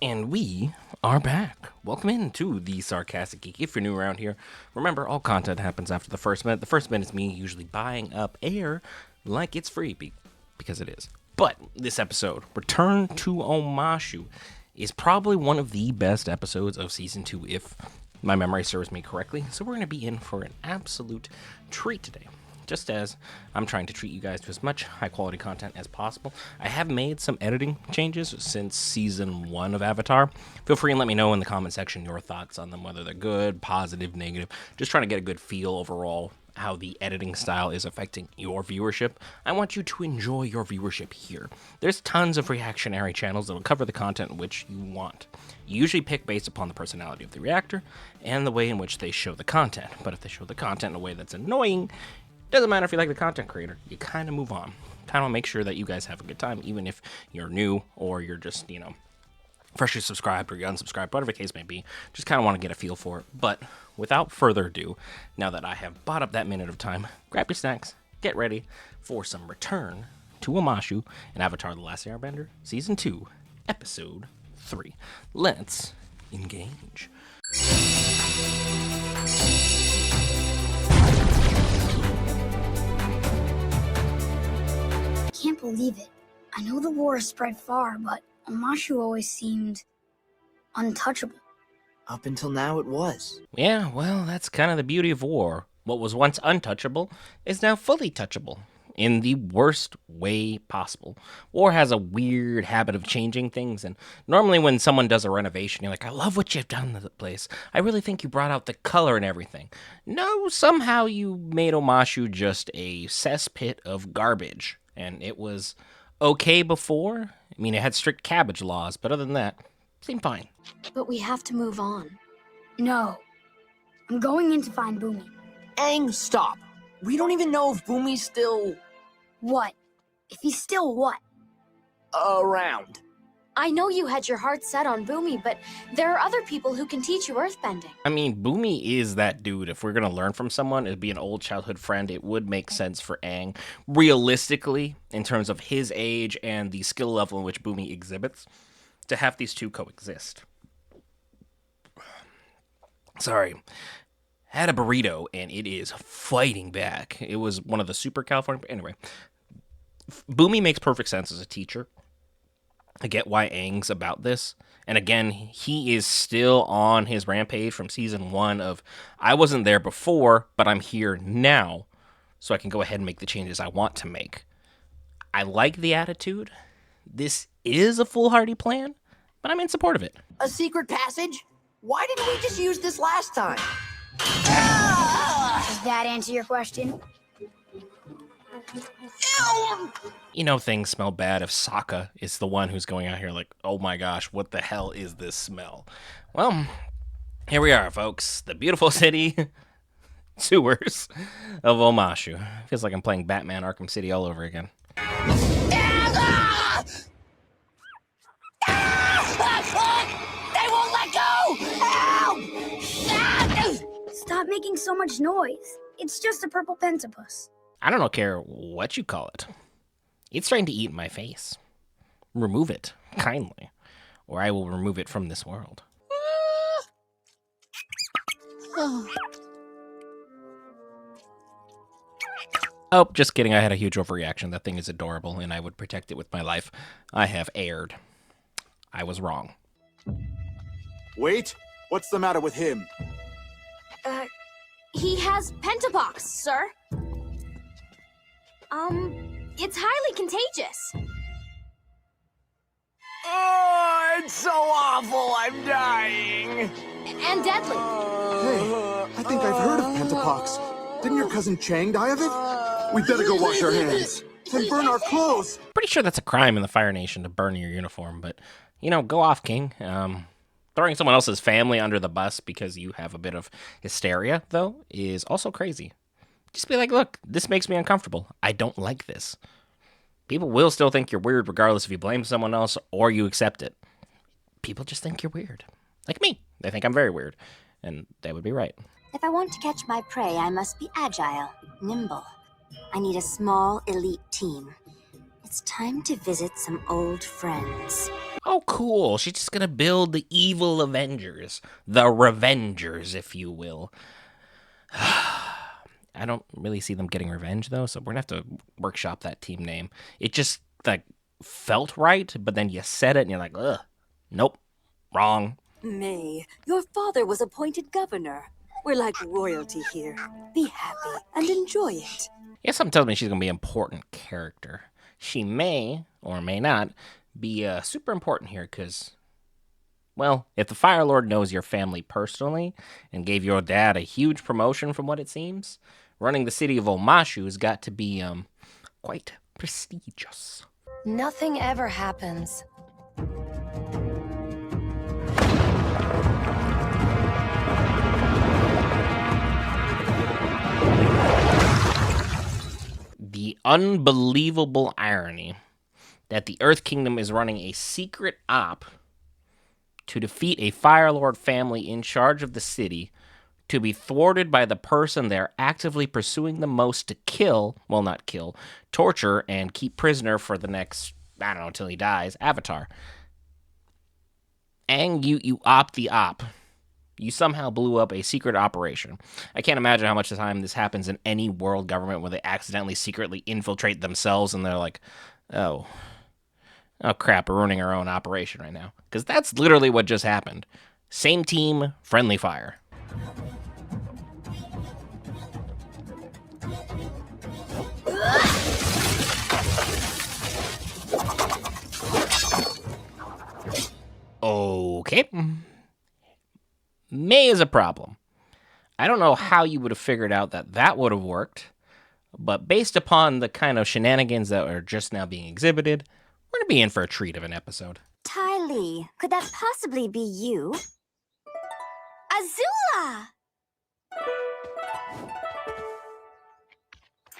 And we are back. Welcome into the Sarcastic Geek. If you're new around here, remember all content happens after the first minute. The first minute is me usually buying up air like it's free, because it is. But this episode, Return to Omashu, is probably one of the best episodes of Season 2, if my memory serves me correctly. So we're going to be in for an absolute treat today. Just as I'm trying to treat you guys to as much high-quality content as possible. I have made some editing changes since Season 1 of Avatar. Feel free and let me know in the comment section your thoughts on them, whether they're good, positive, negative. Just trying to get a good feel overall how the editing style is affecting your viewership. I want you to enjoy your viewership here. There's tons of reactionary channels that will cover the content which you want. You usually pick based upon the personality of the reactor and the way in which they show the content. But if they show the content in a way that's annoying, doesn't matter if you like the content creator, you kind of move on. Kind of make sure that you guys have a good time, even if you're new or you're just, freshly subscribed or you unsubscribed, whatever the case may be. Just kind of want to get a feel for it. But without further ado, now that I have bought up that minute of time, grab your snacks, get ready for some Return to Omashu and Avatar The Last Airbender, Season 2, Episode 3. Let's engage. Can't believe it. I know the war has spread far, but Omashu always seemed untouchable. Up until now it was. Yeah, well, that's kind of the beauty of war. What was once untouchable is now fully touchable, in the worst way possible. War has a weird habit of changing things, and normally when someone does a renovation, you're like, I love what you've done to the place. I really think you brought out the color and everything. No, somehow you made Omashu just a cesspit of garbage. And it was okay before. I mean, it had strict cabbage laws, but other than that, it seemed fine. But we have to move on. No. I'm going in to find Bumi. Aang, stop. We don't even know if Bumi's still... What? If he's still what? around. I know you had your heart set on Bumi, but there are other people who can teach you earthbending. I mean, Bumi is that dude. If we're going to learn from someone, it'd be an old childhood friend. It would make sense for Aang, realistically, in terms of his age and the skill level in which Bumi exhibits, to have these two coexist. Sorry. Had a burrito, and it is fighting back. It was one of the super California... Anyway, Bumi makes perfect sense as a teacher. I get why Aang's about this. And again, he is still on his rampage from Season 1 of, I wasn't there before, but I'm here now, so I can go ahead and make the changes I want to make. I like the attitude. This is a foolhardy plan, but I'm in support of it. A secret passage? Why didn't we just use this last time? Does that answer your question? You know things smell bad if Sokka is the one who's going out here like, oh my gosh, what the hell is this smell? Well, here we are, folks. The beautiful city sewers of Omashu. Feels like I'm playing Batman Arkham City all over again. They won't let go! Help! Stop making so much noise. It's just a purple pentapus. I don't care what you call it. It's trying to eat my face. Remove it, kindly, or I will remove it from this world. Oh, just kidding. I had a huge overreaction. That thing is adorable, and I would protect it with my life. I have erred. I was wrong. Wait, what's the matter with him? He has pentapox, sir. It's highly contagious. Oh, it's so awful, I'm dying. And deadly. Hey, I think I've heard of Pentapox. Didn't your cousin Chang die of it? We better go wash our hands and burn our clothes. Pretty sure that's a crime in the Fire Nation to burn your uniform, but, go off, King. Throwing someone else's family under the bus because you have a bit of hysteria, though, is also crazy. Just be like, look, this makes me uncomfortable. I don't like this. People will still think you're weird regardless if you blame someone else or you accept it. People just think you're weird. Like me. They think I'm very weird. And they would be right. If I want to catch my prey, I must be agile, nimble. I need a small, elite team. It's time to visit some old friends. Oh, cool. She's just gonna build the evil Avengers. The Revengers, if you will. I don't really see them getting revenge, though, so we're gonna have to workshop that team name. It just, like, felt right, but then you said it and you're like, ugh, nope, wrong. May, your father was appointed governor. We're like royalty here. Be happy and enjoy it. Yeah, something tells me she's gonna be an important character. She may, or may not, be super important here, because, well, if the Fire Lord knows your family personally and gave your dad a huge promotion from what it seems, running the city of Omashu has got to be, quite prestigious. Nothing ever happens. The unbelievable irony that the Earth Kingdom is running a secret op to defeat a Fire Lord family in charge of the city, to be thwarted by the person they're actively pursuing the most to kill, well, not kill, torture and keep prisoner for the next, I don't know, until he dies, Avatar. And you opt the op. You somehow blew up a secret operation. I can't imagine how much of the time this happens in any world government where they accidentally secretly infiltrate themselves and they're like, oh crap, we're ruining our own operation right now. Because that's literally what just happened. Same team, friendly fire. Okay. May is a problem. I don't know how you would have figured out that would have worked, but based upon the kind of shenanigans that are just now being exhibited, we're going to be in for a treat of an episode. Ty Lee, could that possibly be you? Azula!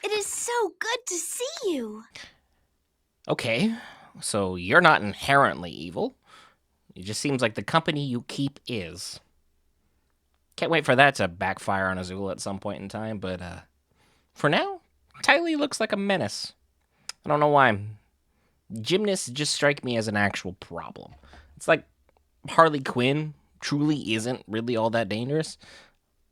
It is so good to see you. Okay, so you're not inherently evil. It just seems like the company you keep is. Can't wait for that to backfire on Azula at some point in time, but for now, Ty Lee looks like a menace. I don't know why. Gymnasts just strike me as an actual problem. It's like Harley Quinn truly isn't really all that dangerous,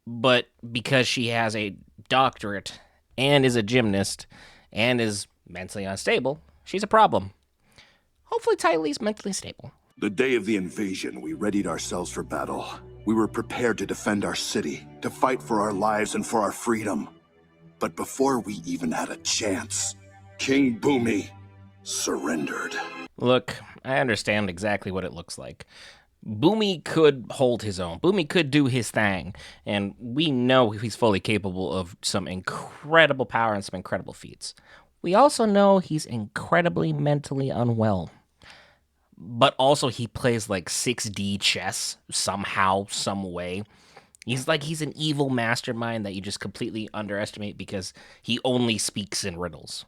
but because she has a doctorate and is a gymnast and is mentally unstable, she's a problem. Hopefully Ty Lee's mentally stable. The day of the invasion, we readied ourselves for battle. We were prepared to defend our city, to fight for our lives and for our freedom. But before we even had a chance, King Bumi surrendered. Look, I understand exactly what it looks like. Bumi could hold his own. Bumi could do his thing. And we know he's fully capable of some incredible power and some incredible feats. We also know he's incredibly mentally unwell. But also he plays like 6D chess somehow, some way. He's an evil mastermind that you just completely underestimate because he only speaks in riddles.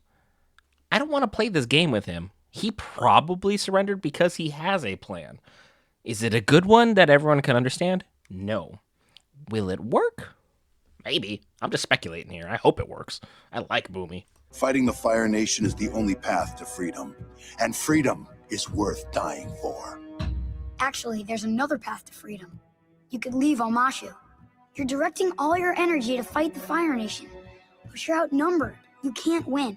I don't want to play this game with him. He probably surrendered because he has a plan. Is it a good one that everyone can understand? No. Will it work? Maybe. I'm just speculating here. I hope it works. I like Bumi. Fighting the Fire Nation is the only path to freedom. And freedom is worth dying for. Actually, there's another path to freedom. You could leave Omashu. You're directing all your energy to fight the Fire Nation, but you're outnumbered. You can't win.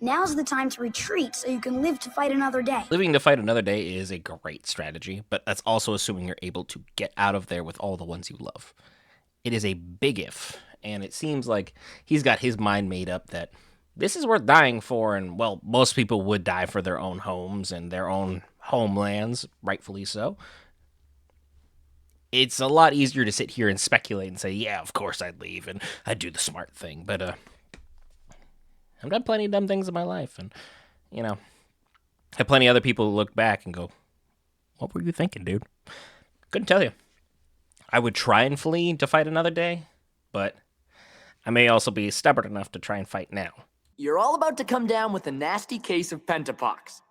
Now's the time to retreat so you can live to fight another day. Living to fight another day is a great strategy, but that's also assuming you're able to get out of there with all the ones you love. It is a big if, and it seems like he's got his mind made up that this is worth dying for, and, well, most people would die for their own homes and their own homelands, rightfully so. It's a lot easier to sit here and speculate and say, yeah, of course I'd leave, and I'd do the smart thing, but, I've done plenty of dumb things in my life, and, you know, I have plenty of other people who look back and go, what were you thinking, dude? Couldn't tell you. I would try and flee to fight another day, but I may also be stubborn enough to try and fight now. You're all about to come down with a nasty case of pentapox.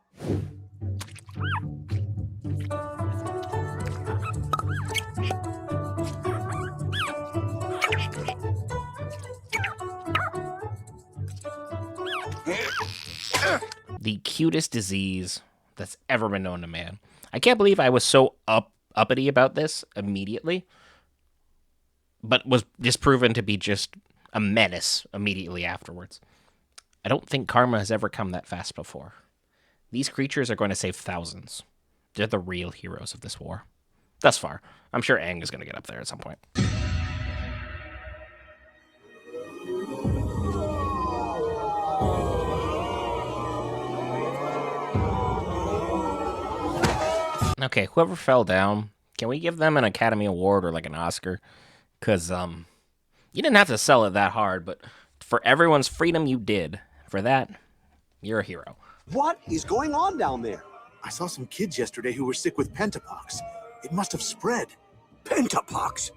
The cutest disease that's ever been known to man. I can't believe I was so uppity about this immediately, but was disproven to be just a menace immediately afterwards. I don't think karma has ever come that fast before. These creatures are going to save thousands. They're the real heroes of this war. Thus far. I'm sure Aang is going to get up there at some point. Okay, whoever fell down, can we give them an Academy Award or like an Oscar? Because, you didn't have to sell it that hard, but for everyone's freedom, you did. For that, you're a hero. What is going on down there? I saw some kids yesterday who were sick with pentapox. It must have spread. Pentapox?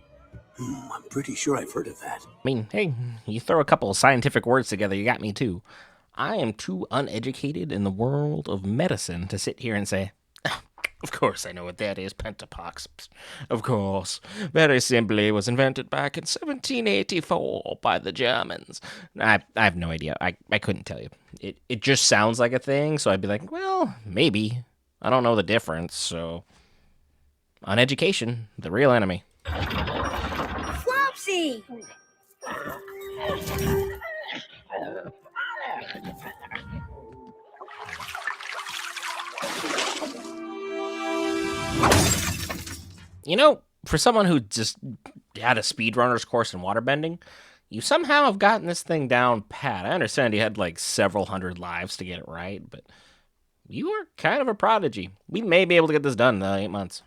I'm pretty sure I've heard of that. I mean, hey, you throw a couple of scientific words together, you got me too. I am too uneducated in the world of medicine to sit here and say, of course I know what that is, pentapox. Of course. Very simply, it was invented back in 1784 by the Germans. I have no idea. I couldn't tell you. It just sounds like a thing, so I'd be like, well, maybe. I don't know the difference, so... Uneducation, the real enemy. Flopsy! You know, for someone who just had a speedrunner's course in waterbending, you somehow have gotten this thing down pat. I understand you had like several hundred lives to get it right, but you are kind of a prodigy. We may be able to get this done in 8 months.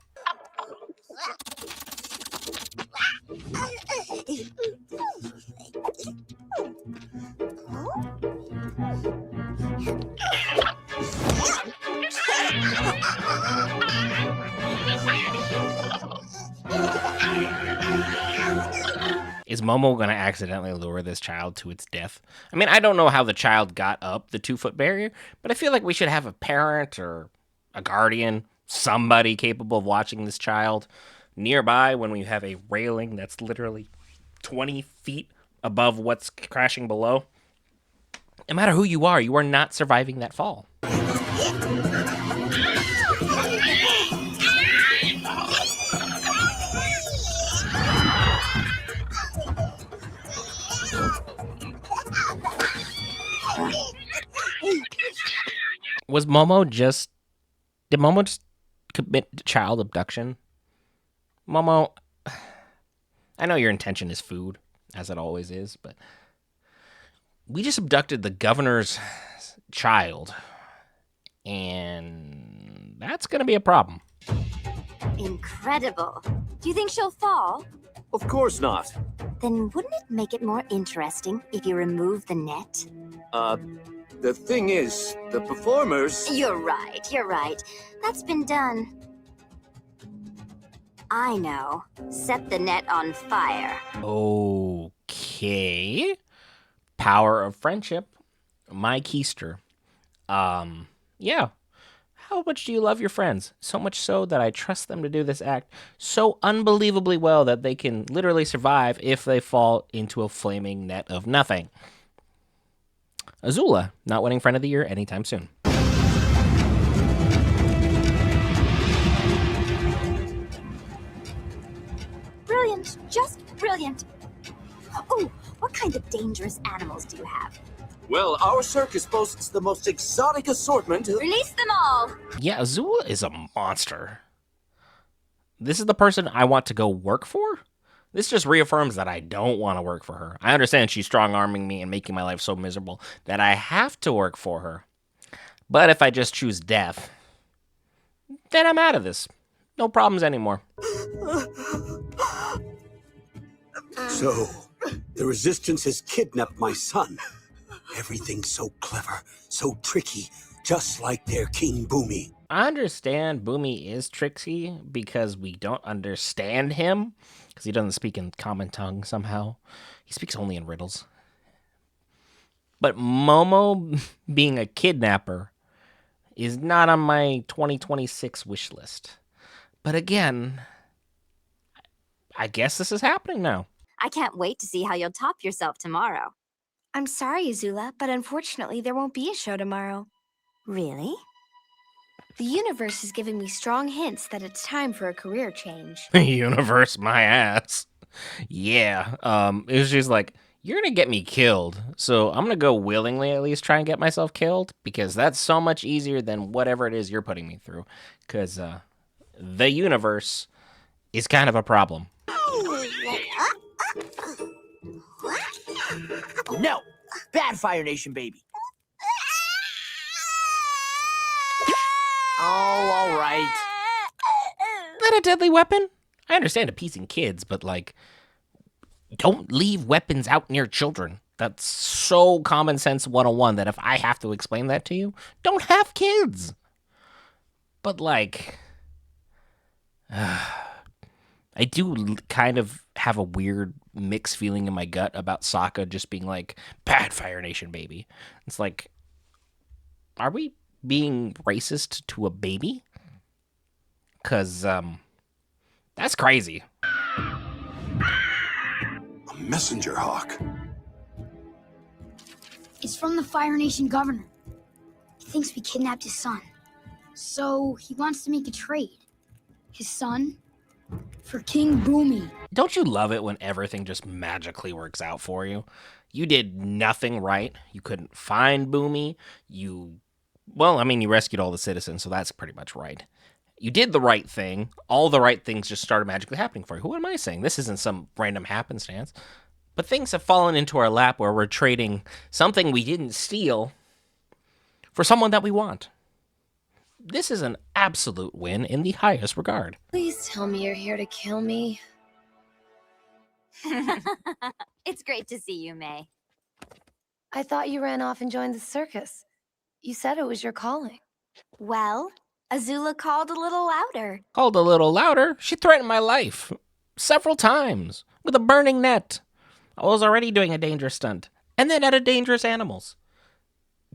Is Momo going to accidentally lure this child to its death? I mean, I don't know how the child got up the 2-foot barrier, but I feel like we should have a parent or a guardian, somebody capable of watching this child nearby when we have a railing that's literally 20 feet above what's crashing below. No matter who you are not surviving that fall. Did Momo just commit child abduction? Momo, I know your intention is food, as it always is, but we just abducted the governor's child, and that's going to be a problem. Incredible. Do you think she'll fall? Of course not. Then wouldn't it make it more interesting if you remove the net? The thing is, the performers... You're right. That's been done. I know. Set the net on fire. Okay. Power of friendship. My keister. Yeah. How much do you love your friends? So much so that I trust them to do this act so unbelievably well that they can literally survive if they fall into a flaming net of nothing. Azula, not winning Friend of the Year anytime soon. Brilliant. Just brilliant. Oh, what kind of dangerous animals do you have? Well, our circus boasts the most exotic assortment of... Release them all! Yeah, Azula is a monster. This is the person I want to go work for? This just reaffirms that I don't want to work for her. I understand she's strong-arming me and making my life so miserable that I have to work for her. But if I just choose death, then I'm out of this. No problems anymore. So, the Resistance has kidnapped my son. Everything's so clever, so tricky, just like their King Boomy. I understand Boomy is tricksy because we don't understand him, because he doesn't speak in common tongue somehow. He speaks only in riddles. But Momo being a kidnapper is not on my 2026 wish list. But again, I guess this is happening now. I can't wait to see how you'll top yourself tomorrow. I'm sorry, Azula, but unfortunately there won't be a show tomorrow. Really? The universe is giving me strong hints that it's time for a career change. Universe, my ass. Yeah. It was just like, you're gonna get me killed, so I'm gonna go willingly at least try and get myself killed, because that's so much easier than whatever it is you're putting me through. Because the universe is kind of a problem. No! Bad Fire Nation baby. Oh, all right. Is that a deadly weapon? I understand appeasing kids, but like, don't leave weapons out near children. That's so common sense 101 that if I have to explain that to you, don't have kids. But like, I do kind of have a weird mixed feeling in my gut about Sokka just being like, bad Fire Nation baby. It's like, are we being racist to a baby? Because, that's crazy. A messenger hawk. It's from the Fire Nation governor. He thinks we kidnapped his son. So he wants to make a trade. His son for King Boomy. Don't you love it when everything just magically works out for you? You did nothing right. You couldn't find Boomy. You rescued all the citizens, so that's pretty much right. You did the right thing. All the right things just started magically happening for you. Who am I saying? This isn't some random happenstance. But things have fallen into our lap where we're trading something we didn't steal for someone that we want. This is an absolute win in the highest regard. Please tell me you're here to kill me. It's great to see you, May. I thought you ran off and joined the circus. You said it was your calling. Well, Azula called a little louder. Called a little louder. She threatened my life several times with a burning net. I was already doing a dangerous stunt, and then added dangerous animals.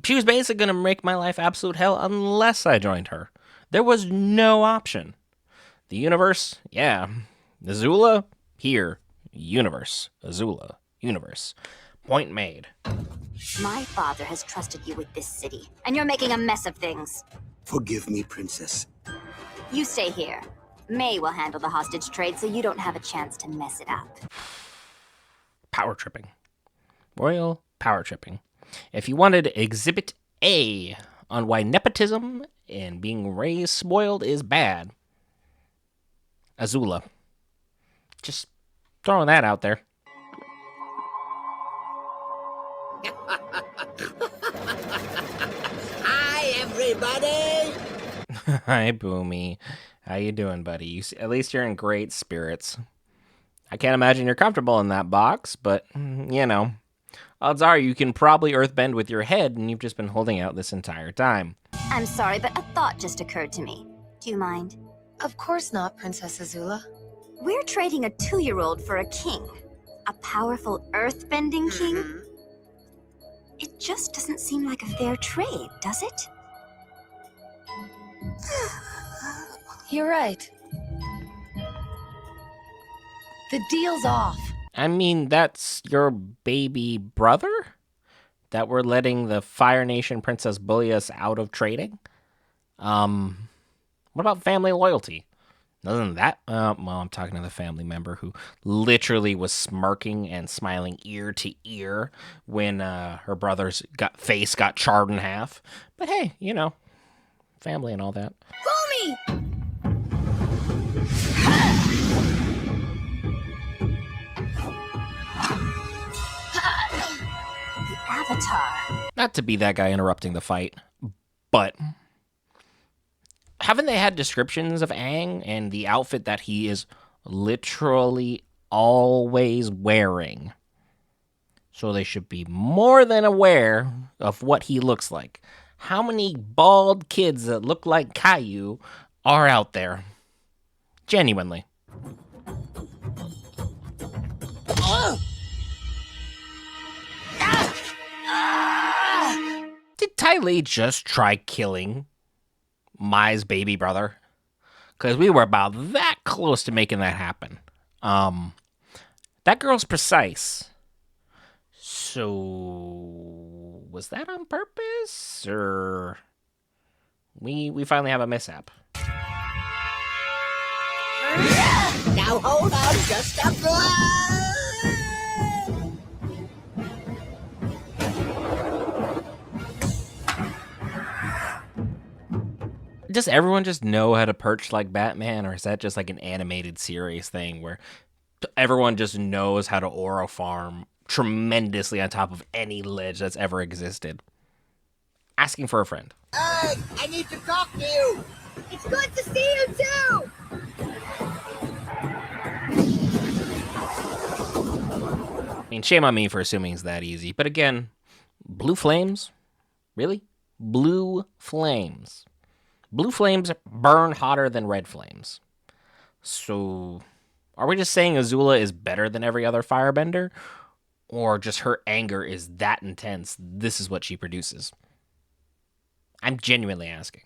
She was basically going to make my life absolute hell unless I joined her. There was no option. The universe, yeah. Azula, here. Universe. Azula. Universe. Point made. My father has trusted you with this city, and you're making a mess of things. Forgive me, Princess. You stay here. May will handle the hostage trade so you don't have a chance to mess it up. Power tripping. Royal power tripping. If you wanted Exhibit A on why nepotism and being raised spoiled is bad, Azula. Just throwing that out there. Hi, everybody! Hi, Boomy. How you doing, buddy? At least you're in great spirits. I can't imagine you're comfortable in that box, but, you know, odds are you can probably earthbend with your head, and you've just been holding out this entire time. I'm sorry, but a thought just occurred to me. Do you mind? Of course not, Princess Azula. We're trading a 2-year-old for a king. A powerful earth-bending king? It just doesn't seem like a fair trade, does it? You're right. The deal's off. I mean, that's your baby brother that we're letting the Fire Nation Princess bully us out of trading? What about family loyalty? Doesn't that, well, I'm talking to the family member who literally was smirking and smiling ear to ear when her brother's face got charred in half. But hey, you know, family and all that. Boomy! The Avatar. Not to be that guy interrupting the fight, but haven't they had descriptions of Aang and the outfit that he is literally always wearing? So they should be more than aware of what he looks like. How many bald kids that look like Caillou are out there? Genuinely. Did Ty Lee just try killing Mai's baby brother? Because we were about that close to making that happen. That girl's precise. So, was that on purpose? Or we finally have a mishap. Now hold on just a Does everyone just know how to perch like Batman, or is that just like an animated series thing where everyone just knows how to aura farm tremendously on top of any ledge that's ever existed? Asking for a friend. I need to talk to you. It's good to see you too! I mean, shame on me for assuming it's that easy. But again, blue flames? Really? Blue flames. Blue flames burn hotter than red flames. So, are we just saying Azula is better than every other firebender? Or just her anger is that intense, this is what she produces? I'm genuinely asking.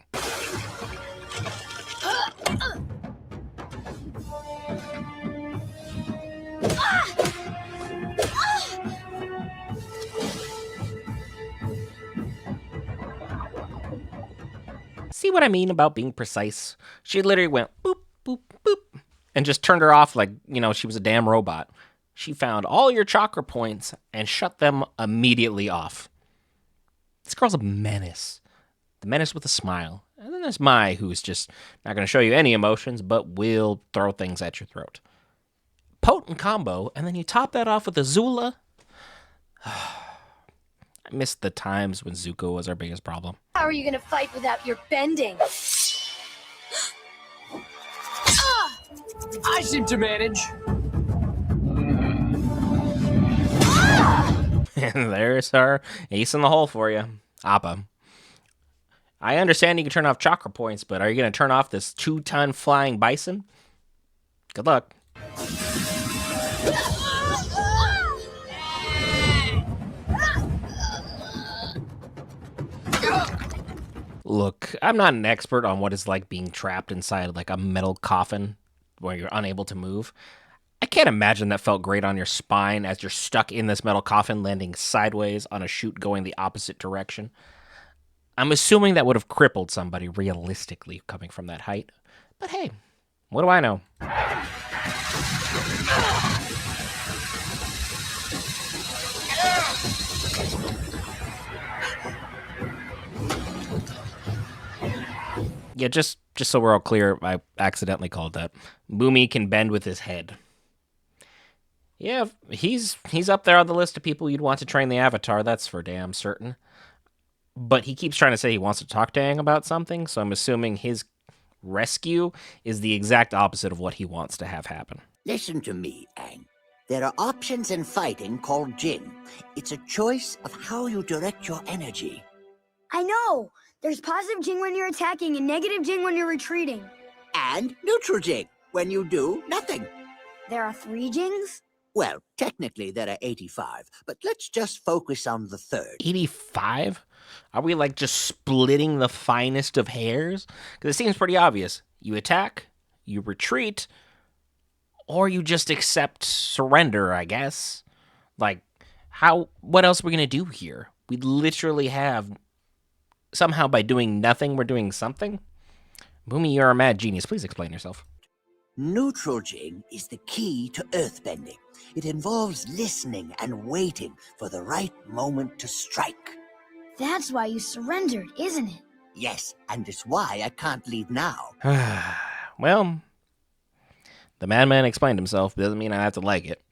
See what I mean about being precise? She literally went boop, boop, boop, and just turned her off like, she was a damn robot. She found all your chakra points and shut them immediately off. This girl's a menace. The menace with a smile. And then there's Mai, who's just not going to show you any emotions, but will throw things at your throat. Potent combo, and then you top that off with Azula. I miss the times when Zuko was our biggest problem. How are you gonna fight without your bending? I seem to manage. And there's our ace in the hole for you, Appa. I understand you can turn off chakra points, but are you going to turn off this 2-ton flying bison? Good luck. Look, I'm not an expert on what it's like being trapped inside like a metal coffin where you're unable to move. I can't imagine that felt great on your spine as you're stuck in this metal coffin landing sideways on a chute going the opposite direction. I'm assuming that would have crippled somebody realistically coming from that height. But hey, what do I know? Yeah, just so we're all clear, I accidentally called that. Boomy can bend with his head. Yeah, he's up there on the list of people you'd want to train the Avatar, that's for damn certain. But he keeps trying to say he wants to talk to Aang about something, so I'm assuming his rescue is the exact opposite of what he wants to have happen. Listen to me, Aang. There are options in fighting called Jin. It's a choice of how you direct your energy. I know! There's positive Jing when you're attacking and negative Jing when you're retreating. And neutral Jing, when you do nothing. There are 3 Jings? Well, technically there are 85, but let's just focus on the third. 85? Are we like just splitting the finest of hairs? Because it seems pretty obvious. You attack, you retreat, or you just accept surrender, I guess. Like, what else are we going to do here? We literally have, somehow by doing nothing, we're doing something? Boomy, you're a mad genius. Please explain yourself. Neutral Jing is the key to earthbending. It involves listening and waiting for the right moment to strike. That's why you surrendered, isn't it? Yes, and it's why I can't leave now. Well, the madman explained himself. Doesn't mean I have to like it.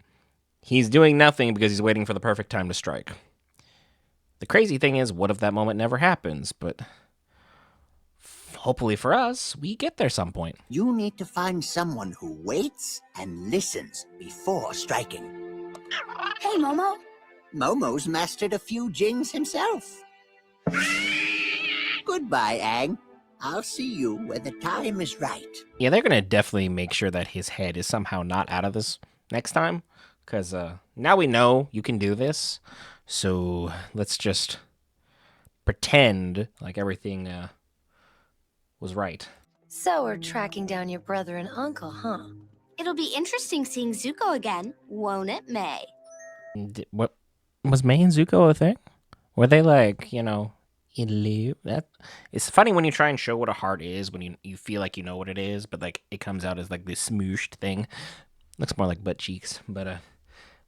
He's doing nothing because he's waiting for the perfect time to strike. The crazy thing is, what if that moment never happens? But hopefully for us, we get there some point. You need to find someone who waits and listens before striking. Hey, Momo. Momo's mastered a few Jings himself. Goodbye, Aang. I'll see you when the time is right. Yeah, they're going to definitely make sure that his head is somehow not out of this next time. Because now we know you can do this. So let's just pretend like everything was right. So we're tracking down your brother and uncle, huh? It'll be interesting seeing Zuko again, won't it, May? What was May and Zuko a thing? Were they like, Hello. That it's funny when you try and show what a heart is when you feel like you know what it is, but like it comes out as like this smooshed thing. Looks more like butt cheeks. But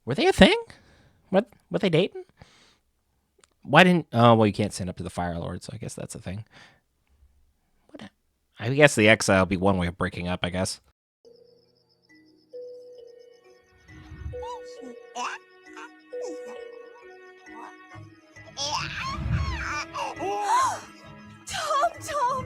were they a thing? What were they dating? Why didn't? Oh well, you can't stand up to the Fire Lord, so I guess that's a thing. What? I guess the exile would be one way of breaking up. I guess. Tom!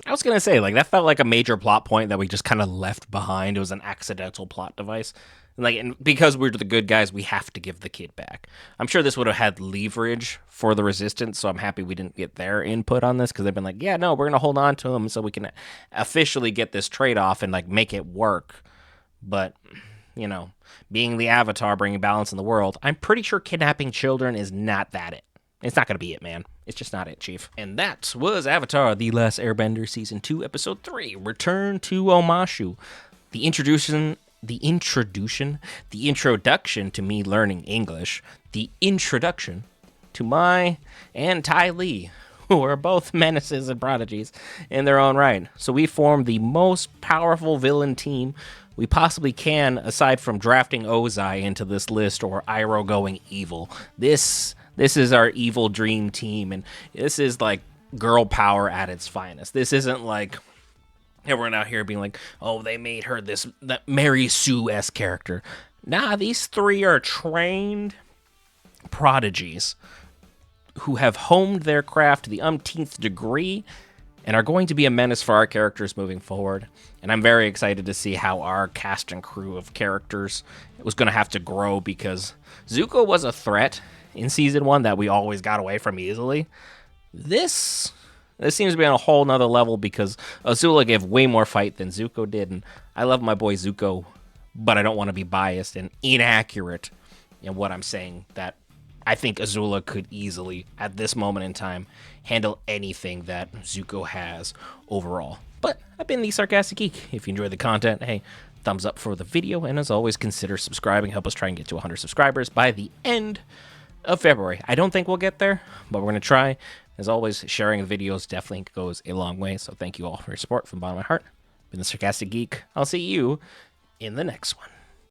I was gonna say, like, that felt like a major plot point that we just kind of left behind. It was an accidental plot device. And because we're the good guys, we have to give the kid back. I'm sure this would have had leverage for the Resistance, so I'm happy we didn't get their input on this, because they've been like, yeah, no, we're gonna hold on to him so we can officially get this trade-off and, like, make it work. But, you know, being the Avatar, bringing balance in the world, I'm pretty sure kidnapping children is not that it. It's not going to be it, man. It's just not it, Chief. And that was Avatar: The Last Airbender Season 2, Episode 3, Return to Omashu. The introduction to me learning English, the introduction to Mai and Ty Lee, who are both menaces and prodigies in their own right. So we form the most powerful villain team we possibly can, aside from drafting Ozai into this list or Iroh going evil. This is our evil dream team, and this is like girl power at its finest. This isn't like everyone out here being like, oh, they made her that Mary Sue-esque character. Nah, these three are trained prodigies who have honed their craft to the umpteenth degree and are going to be a menace for our characters moving forward. And I'm very excited to see how our cast and crew of characters was going to have to grow, because Zuko was a threat in Season 1 that we always got away from easily. This seems to be on a whole nother level, because Azula gave way more fight than Zuko did, and I love my boy Zuko, but I don't want to be biased and inaccurate in what I'm saying, that I think Azula could easily, at this moment in time, handle anything that Zuko has overall. But I've been the Sarcastic Geek. If you enjoyed the content, hey, thumbs up for the video, and as always, consider subscribing. Help us try and get to 100 subscribers by the end of February. I don't think we'll get there, but we're going to try. As always, sharing the videos definitely goes a long way, so thank you all for your support from the bottom of my heart. Been the Sarcastic Geek. I'll see you in the next one.